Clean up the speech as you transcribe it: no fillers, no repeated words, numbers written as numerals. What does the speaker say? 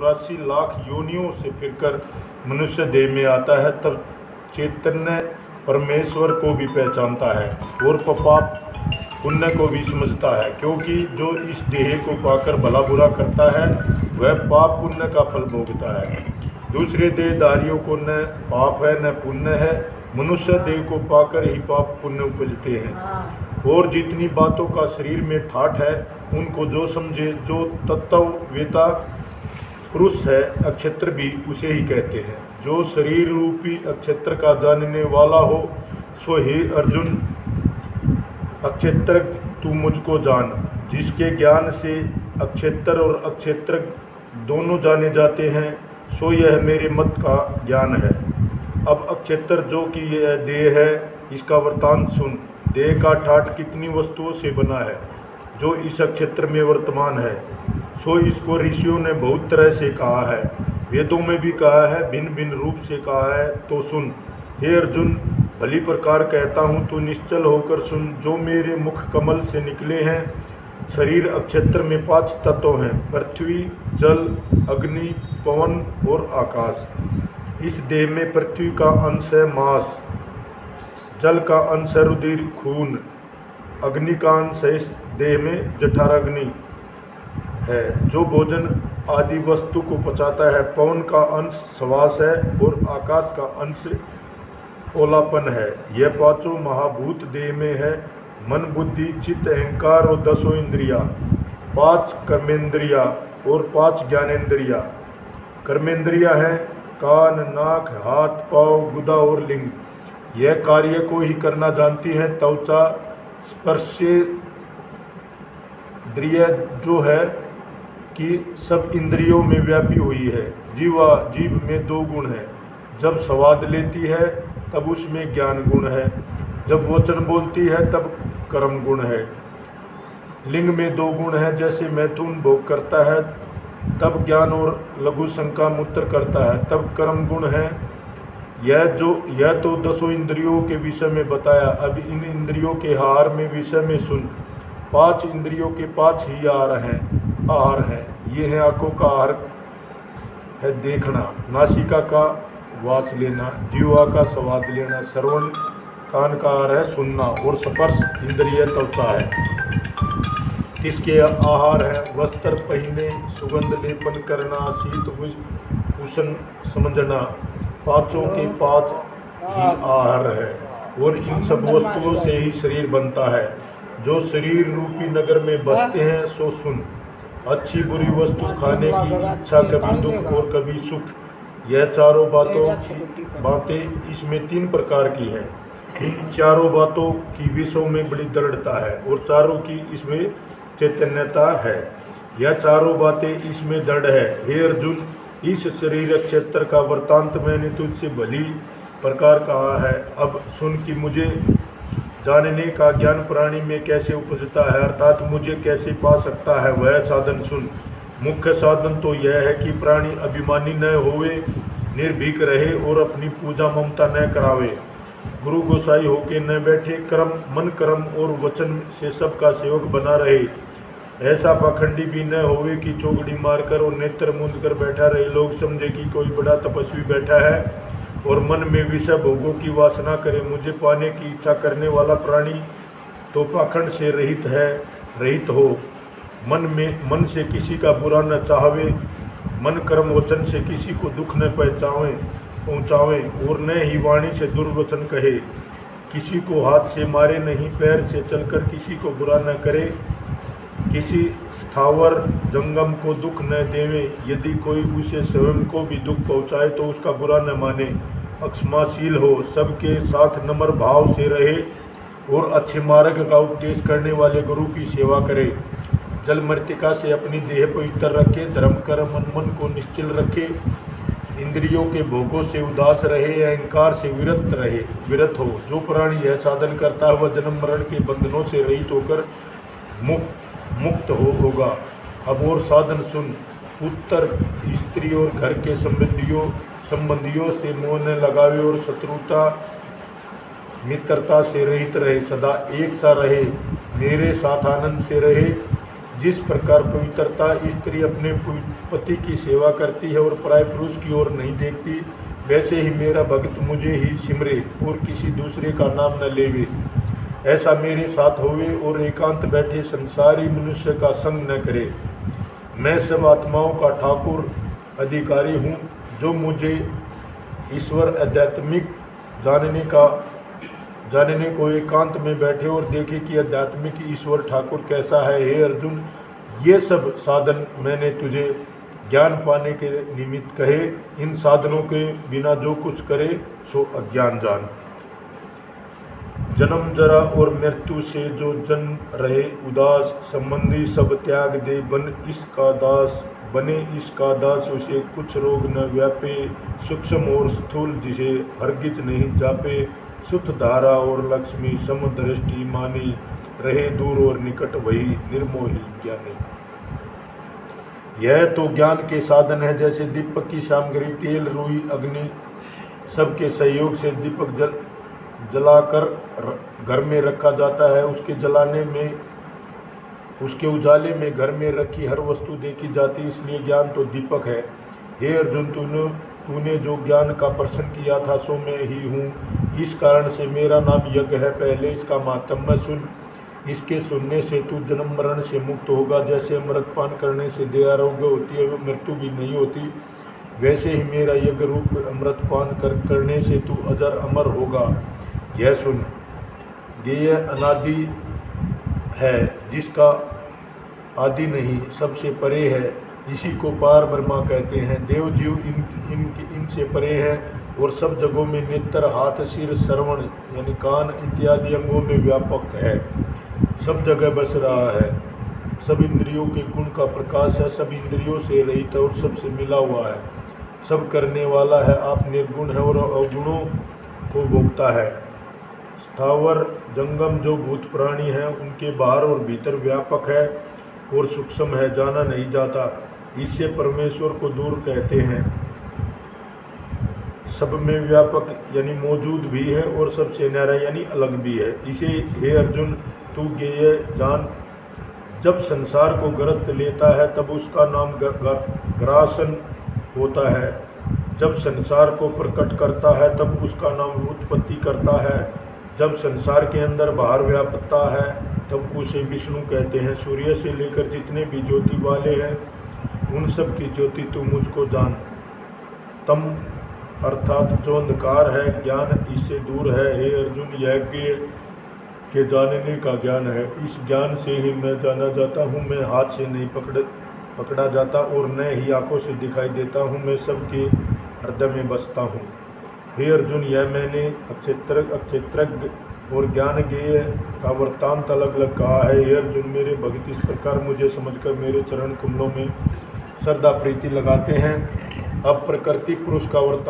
84 लाख योनियों से फिरकर मनुष्य देह में आता है, तब चैतन्य परमेश्वर को भी पहचानता है और पाप पुण्य को भी समझता है, क्योंकि जो इस देह को पाकर भला बुरा करता है वह पाप पुण्य का फल भोगता है। दूसरे देहधारियों को न पाप है न पुण्य है, मनुष्य देह को पाकर ही पाप पुण्य उपजते हैं। और जितनी बातों का शरीर में ठाठ है उनको जो समझे, जो तत्ववेता पुरुष है, अक्षेत्र भी उसे ही कहते हैं। जो शरीर रूपी अक्षेत्र का जानने वाला हो, सो हे अर्जुन अक्षेत्र तू मुझको जान। जिसके ज्ञान से अक्षेत्र और अक्षेत्र दोनों जाने जाते हैं, सो यह मेरे मत का ज्ञान है। अब अक्षेत्र जो कि यह देह है, इसका वृत्तांत सुन। देह का ठाठ कितनी वस्तुओं से बना है जो इस अक्षेत्र में वर्तमान है, सो इसको ऋषियों ने बहुत तरह से कहा है, वेदों में भी कहा है, भिन्न भिन्न रूप से कहा है। तो सुन हे अर्जुन, भली प्रकार कहता हूँ, तू निश्चल होकर सुन। जो मेरे मुख कमल से निकले हैं, शरीर अक्षेत्र में 5 तत्व हैं, पृथ्वी, जल, अग्नि, पवन और आकाश। इस देह में पृथ्वी का अंश है मांस, जल का अंश है रुधिर खून, अग्नि का अंश है इस देह में जठराग्नि है जो भोजन आदि वस्तु को पचाता है, पवन का अंश श्वास है और आकाश का अंश ओलापन है। यह 5 महाभूत देह में है, मन, बुद्धि, चित्त, अहंकार और 10 इंद्रियां, 5 कर्मेंद्रियां और 5 ज्ञानेंद्रियां। कर्मेंद्रियां हैं कान, नाक, हाथ, पाँव, गुदा और लिंग। यह कार्य को ही करना जानती है। त्वचा स्पर्शेंद्रिय जो है कि सब इंद्रियों में व्यापी हुई है। जीव में 2 गुण है, जब स्वाद लेती है तब उसमें ज्ञान गुण है, जब वचन बोलती है तब कर्म गुण है। लिंग में 2 गुण है, जैसे मैथुन भोग करता है तब ज्ञान और लघु शंका मूत्र करता है तब कर्म गुण है। यह तो 10 इंद्रियों के विषय में बताया। अब इन इंद्रियों के आहार में विषय में सुन। 5 इंद्रियों के 5 ही आहार हैं। ये है आंखों का आहार है देखना, नासिका का वास लेना, जीवा का स्वाद लेना, श्रवण कान का आहार है सुनना और स्पर्श इंद्रिय त्वचा है। इसके आहार है वस्त्र पहनने, सुगंध लेपन करना, शीत उष्ण समझना। 5 के 5 ही आहार है और इन सब वस्तुओं से ही शरीर बनता है। जो शरीर रूपी नगर में बसते हैं सो सुन। अच्छी बुरी वस्तु खाने की इच्छा, कभी दुख और कभी सुख, यह चारों बातें इसमें 3 प्रकार की है। इन चारों बातों की विषयों में बड़ी दृढ़ता है और चारों की इसमें चैतन्यता है। यह चारों बातें इसमें दृढ़ है। हे अर्जुन, इस शरीर क्षेत्र का वृत्तांत मैंने तुझसे भली प्रकार कहा है। अब सुन कि मुझे जानने का ज्ञान प्राणी में कैसे उपजता है, अर्थात मुझे कैसे पा सकता है, वह साधन सुन। मुख्य साधन तो यह है कि प्राणी अभिमानी न होवे, निर्भीक रहे और अपनी पूजा ममता न करावे, गुरु गोसाई होके न बैठे, मन कर्म और वचन से सबका सेवक बना रहे। ऐसा पाखंडी भी न होवे कि चौकड़ी मारकर और नेत्र मूंद कर बैठा रहे, लोग समझे कि कोई बड़ा तपस्वी बैठा है और मन में विषय भोगों की वासना करे। मुझे पाने की इच्छा करने वाला प्राणी तो पाखंड से रहित हो। मन से किसी का बुरा न चाहवे, मन कर्म वचन से किसी को दुख न पहुँचावे और न ही वाणी से दुर्वचन कहे। किसी को हाथ से मारे नहीं, पैर से चलकर किसी को बुरा न करे, किसी स्थावर जंगम को दुख न देवे। यदि कोई उसे स्वयं को भी दुख पहुँचाए तो उसका बुरा न माने, अक्षमाशील हो, सबके साथ नम्र भाव से रहे और अच्छे मार्ग का उपदेश करने वाले गुरु की सेवा करे। जल मृतिका से अपनी देह पवित्र रखे, धर्म कर्म मन को निश्चल रखे, इंद्रियों के भोगों से उदास रहे, अहंकार से विरत हो। जो प्राणी यह साधन करता है वह जन्म मरण के बंधनों से रहित होकर मुक्त होगा। अब और साधन सुन। पुत्र, स्त्री और घर के संबंधियों से मोह न लगावे और शत्रुता मित्रता से रहित रहे, सदा एक सा रहे, मेरे साथ आनंद से रहे। जिस प्रकार पवित्रता स्त्री अपने पति की सेवा करती है और पराये पुरुष की ओर नहीं देखती, वैसे ही मेरा भक्त मुझे ही सिमरे और किसी दूसरे का नाम न लेवे। ऐसा मेरे साथ होवे और एकांत बैठे संसारी मनुष्य का संग न करे। मैं सब आत्माओं का ठाकुर अधिकारी हूँ। जो मुझे ईश्वर आध्यात्मिक जानने को एकांत में बैठे और देखे कि आध्यात्मिक ईश्वर ठाकुर कैसा है। हे अर्जुन, ये सब साधन मैंने तुझे ज्ञान पाने के निमित्त कहे। इन साधनों के बिना जो कुछ करे सो अज्ञान जान। जन्म जरा और मृत्यु से जो जन रहे उदास, संबंधी सब त्याग दे बने इसका दास। उसे कुछ रोग न व्यापे, सूक्ष्म और स्थूल जिसे हरगिज नहीं जापे। सुत धारा और लक्ष्मी समदृष्टि मानी, रहे दूर और निकट वही निर्मोही ज्ञानी। यह तो ज्ञान के साधन है, जैसे दीपक की सामग्री तेल, रुई, अग्नि सबके सहयोग से दीपक जलाकर घर में रखा जाता है। उसके उजाले में घर में रखी हर वस्तु देखी जाती है, इसलिए ज्ञान तो दीपक है। हे अर्जुन, तूने जो ज्ञान का प्रश्न किया था सो मैं ही हूँ। इस कारण से मेरा नाम यज्ञ है। पहले इसका मातम्य सुन। इसके सुनने से तू जन्म मरण से मुक्त होगा। जैसे अमृतपान करने से देह आरोग्य होती है, वो मृत्यु भी नहीं होती, वैसे ही मेरा यज्ञ रूप अमृतपान करने से तू अजर अमर होगा। यह सुन, ज्ञेय अनादि है, जिसका आदि नहीं, सबसे परे है, इसी को पार ब्रह्मा कहते हैं। देव जीव इनसे परे है और सब जगहों में नेत्र, हाथ, सिर, श्रवण यानी कान इत्यादि अंगों में व्यापक है, सब जगह बस रहा है। सब इंद्रियों के गुण का प्रकाश है, सब इंद्रियों से रहित और सबसे मिला हुआ है, सब करने वाला है। आप निर्गुण है और अवगुणों को भोगता है। स्थावर जंगम जो भूत प्राणी हैं, उनके बाहर और भीतर व्यापक है और सूक्ष्म है, जाना नहीं जाता। इससे परमेश्वर को दूर कहते हैं। सब में व्यापक यानी मौजूद भी है और सबसे न्यारा यानी अलग भी है। इसे हे अर्जुन तू ज्ञेय जान। जब संसार को ग्रस्त लेता है तब उसका नाम ग्रासन होता है। जब संसार को प्रकट करता है तब उसका नाम उत्पत्ति करता है। जब संसार के अंदर बाहर व्यापकता है तब उसे विष्णु कहते हैं। सूर्य से लेकर जितने भी ज्योति वाले हैं उन सब की ज्योति तू मुझको जान। तम अर्थात जो अंधकार है, ज्ञान इससे दूर है। हे अर्जुन, यह के जानने का ज्ञान है। इस ज्ञान से ही मैं जाना जाता हूँ। मैं हाथ से नहीं पकड़ा जाता और न ही आंखों से दिखाई देता हूँ। मैं सबके हृदय में बसता हूँ। हे अर्जुन, यह मैंने अक्षेत्रज्ञ और ज्ञान ज्ञेय का वृत्तांत अलग अलग कहा है। हे अर्जुन, मेरे भक्त इस प्रकार मुझे समझकर मेरे चरण कमलों में श्रद्धा प्रीति लगाते हैं। अब प्रकृति पुरुष का वृत्तांत